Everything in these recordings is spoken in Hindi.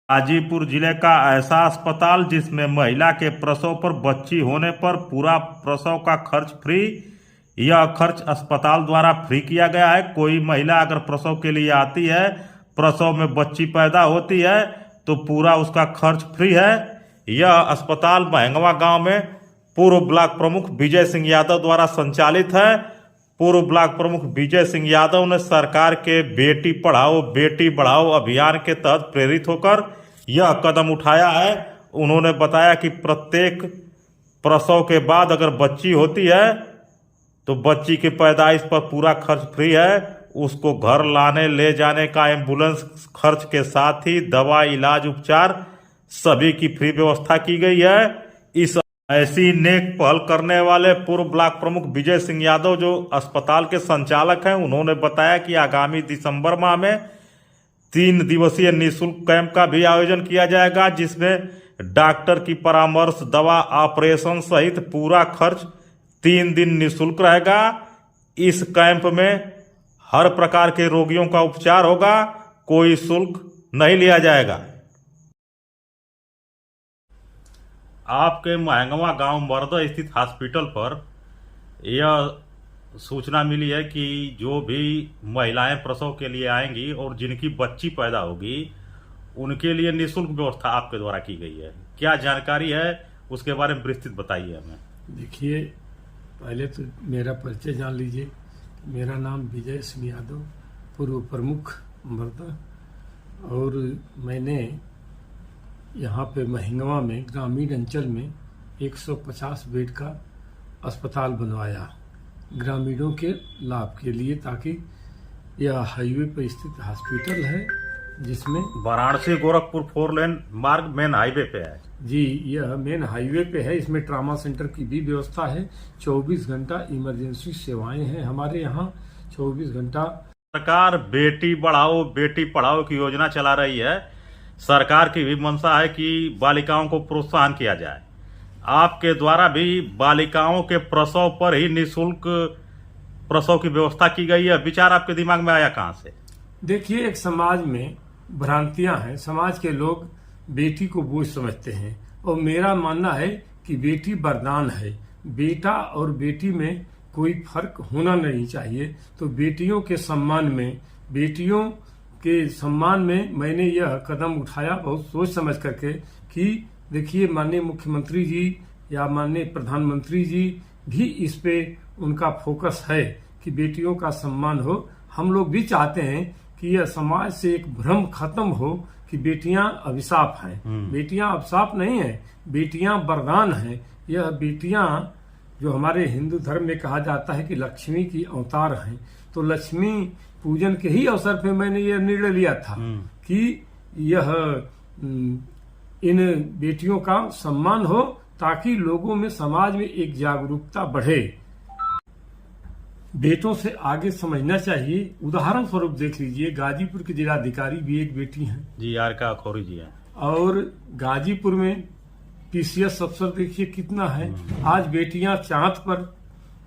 गाजीपुर जिले का ऐसा अस्पताल जिसमें महिला के प्रसव पर बच्ची होने पर पूरा प्रसव का खर्च फ्री। यह खर्च अस्पताल द्वारा फ्री किया गया है। कोई महिला अगर प्रसव के लिए आती है, प्रसव में बच्ची पैदा होती है तो पूरा उसका खर्च फ्री है। यह अस्पताल महंगवा गांव में पूर्व ब्लॉक प्रमुख विजय सिंह यादव द्वारा संचालित है। पूर्व ब्लॉक प्रमुख विजय सिंह यादव ने सरकार के बेटी पढ़ाओ बेटी बढ़ाओ अभियान के तहत प्रेरित होकर यह कदम उठाया है। उन्होंने बताया कि प्रत्येक प्रसव के बाद अगर बच्ची होती है तो बच्ची की पैदाइश पर पूरा खर्च फ्री है। उसको घर लाने ले जाने का एम्बुलेंस खर्च के साथ ही दवा इलाज उपचार सभी की फ्री व्यवस्था की गई है। इस ऐसी नेक पहल करने वाले पूर्व ब्लॉक प्रमुख विजय सिंह यादव जो अस्पताल के संचालक हैं, उन्होंने बताया कि आगामी दिसंबर माह में 3 दिवसीय निःशुल्क कैंप का भी आयोजन किया जाएगा, जिसमें डॉक्टर की परामर्श, दवा, ऑपरेशन सहित पूरा खर्च 3 दिन निःशुल्क रहेगा। इस कैंप में हर प्रकार के रोगियों का उपचार होगा, कोई शुल्क नहीं लिया जाएगा। आपके महंगवा गांव मर्दा स्थित हॉस्पिटल पर यह सूचना मिली है कि जो भी महिलाएं प्रसव के लिए आएंगी और जिनकी बच्ची पैदा होगी उनके लिए निःशुल्क व्यवस्था आपके द्वारा की गई है। क्या जानकारी है उसके बारे में विस्तृत बताइए हमें। देखिए, पहले तो मेरा परिचय जान लीजिए। मेरा नाम विजय सिंह यादव, पूर्व प्रमुख मर्दा, और मैंने यहाँ पे महंगवा में ग्रामीण अंचल में 150 बेड का अस्पताल बनवाया ग्रामीणों के लाभ के लिए, ताकि यह हाईवे पर स्थित हॉस्पिटल है जिसमें वाराणसी गोरखपुर 4 लेन मार्ग मेन हाईवे पे है। जी, यह मेन हाईवे पे है। इसमें ट्रामा सेंटर की भी व्यवस्था है। 24 घंटा इमरजेंसी सेवाएं हैं हमारे यहाँ। 24 घंटा सरकार बेटी बढ़ाओ बेटी पढ़ाओ की योजना चला रही है। सरकार की भी मंशा है कि बालिकाओं को प्रोत्साहन किया जाए। आपके द्वारा भी बालिकाओं के प्रसव पर ही निःशुल्क प्रसव की व्यवस्था की गई है। विचार आपके दिमाग में आया कहाँ से? देखिए, एक समाज में भ्रांतियां हैं। समाज के लोग बेटी को बोझ समझते हैं, और मेरा मानना है कि बेटी वरदान है। बेटा और बेटी में कोई फर्क होना नहीं चाहिए। तो बेटियों के सम्मान में, बेटियों के सम्मान में मैंने यह कदम उठाया, बहुत सोच समझ करके, कि देखिए माननीय मुख्यमंत्री जी या माननीय प्रधानमंत्री जी भी इस पे उनका फोकस है कि बेटियों का सम्मान हो। हम लोग भी चाहते हैं कि यह समाज से एक भ्रम खत्म हो कि बेटियां अभिशाप हैं। बेटियां अभिशाप नहीं है, बेटियां वरदान हैं। यह बेटियां जो हमारे हिंदू धर्म में कहा जाता है कि लक्ष्मी की अवतार हैं, तो लक्ष्मी पूजन के ही अवसर पे मैंने यह निर्णय लिया था कि यह इन बेटियों का सम्मान हो, ताकि लोगों में, समाज में एक जागरूकता बढ़े। बेटों से आगे समझना चाहिए। उदाहरण स्वरूप देख लीजिए, गाजीपुर के जिलाधिकारी भी एक बेटी हैं जी, आर का खौरी जी हैं, और गाजीपुर में पीसीएस अफसर देखिए कितना है। आज बेटियां चांद पर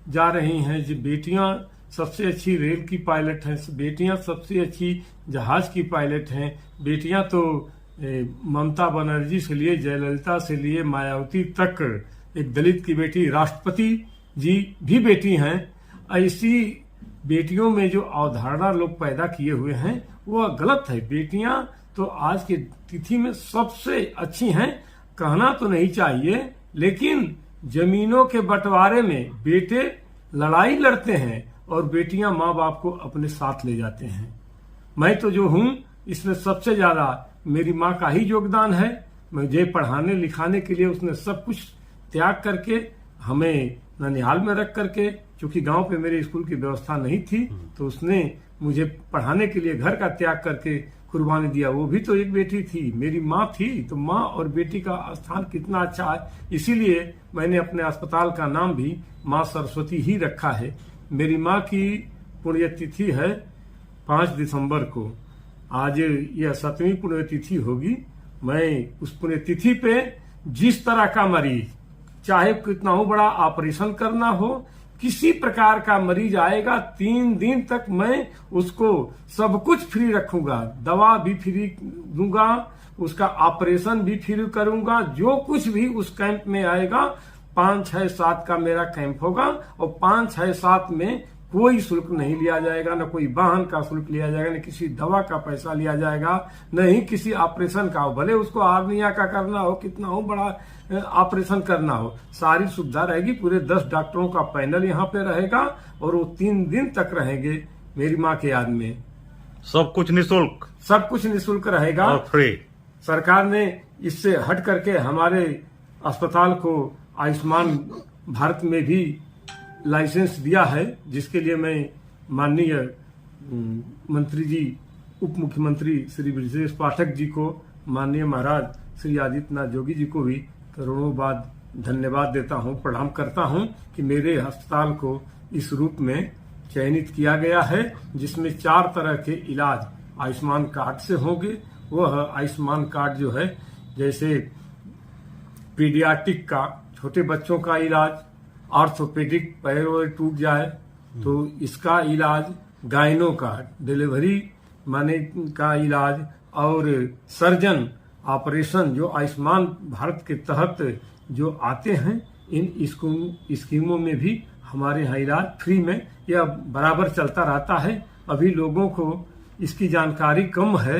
जा रही हैं। जो बेटियां सबसे अच्छी रेल की पायलट हैं, बेटियां सबसे अच्छी जहाज की पायलट हैं। बेटियां तो ममता बनर्जी से लिए जयललिता से लिए मायावती तक, एक दलित की बेटी राष्ट्रपति जी भी बेटी हैं। ऐसी बेटियों में जो अवधारणा लोग पैदा किए हुए हैं वह गलत है। बेटियां तो आज की तिथि में सबसे अच्छी हैं, कहना तो नहीं चाहिए, लेकिन जमीनों के बंटवारे में बेटे लड़ाई लड़ते हैं और बेटियां माँ बाप को अपने साथ ले जाते हैं। मैं तो जो हूँ, इसमें सबसे ज्यादा मेरी माँ का ही योगदान है। मुझे पढ़ाने लिखाने के लिए उसने सब कुछ त्याग करके हमें ननिहाल में रख करके, क्योंकि गांव पे मेरे स्कूल की व्यवस्था नहीं थी, तो उसने मुझे पढ़ाने के लिए घर का त्याग करके कुर्बानी दिया। वो भी तो एक बेटी थी, मेरी माँ थी। तो माँ और बेटी का स्थान कितना अच्छा है। इसीलिए मैंने अपने अस्पताल का नाम भी माँ सरस्वती ही रखा है। मेरी माँ की पुण्यतिथि है 5 दिसंबर को। आज यह 7वीं पुण्यतिथि होगी। मैं उस पुण्यतिथि पे जिस तरह का मरीज, चाहे कितना हो बड़ा ऑपरेशन करना हो, किसी प्रकार का मरीज आएगा 3 दिन तक मैं उसको सब कुछ फ्री रखूंगा, दवा भी फ्री दूंगा, उसका ऑपरेशन भी फ्री करूंगा। जो कुछ भी उस कैंप में आएगा, 5, 6, 7 का मेरा कैंप होगा और 5, 6, 7 में कोई शुल्क नहीं लिया जाएगा, न कोई वाहन का शुल्क लिया जाएगा, न किसी दवा का पैसा लिया जाएगा, न ही किसी ऑपरेशन का हो। भले उसको आर्निया का करना हो, कितना हो बड़ा ऑपरेशन करना हो, सारी सुविधा रहेगी। पूरे 10 डॉक्टरों का पैनल यहाँ पे रहेगा और वो 3 दिन तक रहेंगे मेरी माँ के याद में। सब कुछ निःशुल्क, सब कुछ निःशुल्क रहेगा और फ्री। सरकार ने इससे हट करके हमारे अस्पताल को आयुष्मान भारत में भी लाइसेंस दिया है, जिसके लिए मैं माननीय मंत्री जी, उप मुख्यमंत्री श्री ब्रजेश पाठक जी को, माननीय महाराज श्री आदित्यनाथ जोगी जी को भी करोड़ों बार धन्यवाद देता हूं, प्रणाम करता हूं कि मेरे अस्पताल को इस रूप में चयनित किया गया है, जिसमें 4 तरह के इलाज आयुष्मान कार्ड से होंगे। वह आयुष्मान कार्ड जो है, जैसे पीडियाट्रिक का, छोटे बच्चों का इलाज, ऑर्थोपेडिक, पैर वैर टूट जाए तो इसका इलाज, गायनो का, डिलीवरी माने का इलाज, और सर्जन ऑपरेशन जो आयुष्मान भारत के तहत जो आते हैं, इन स्कीमों में भी हमारे यहाँ इलाज फ्री में यह बराबर चलता रहता है। अभी लोगों को इसकी जानकारी कम है,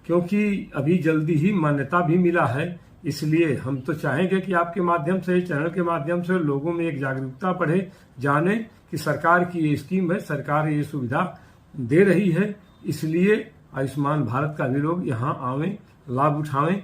क्योंकि अभी जल्दी ही मान्यता भी मिला है। इसलिए हम तो चाहेंगे कि आपके माध्यम से, चैनल के माध्यम से लोगों में एक जागरूकता बढ़े, जाने कि सरकार की ये स्कीम है, सरकार ये सुविधा दे रही है। इसलिए आयुष्मान भारत का भी लोग यहाँ आवें, लाभ उठावें।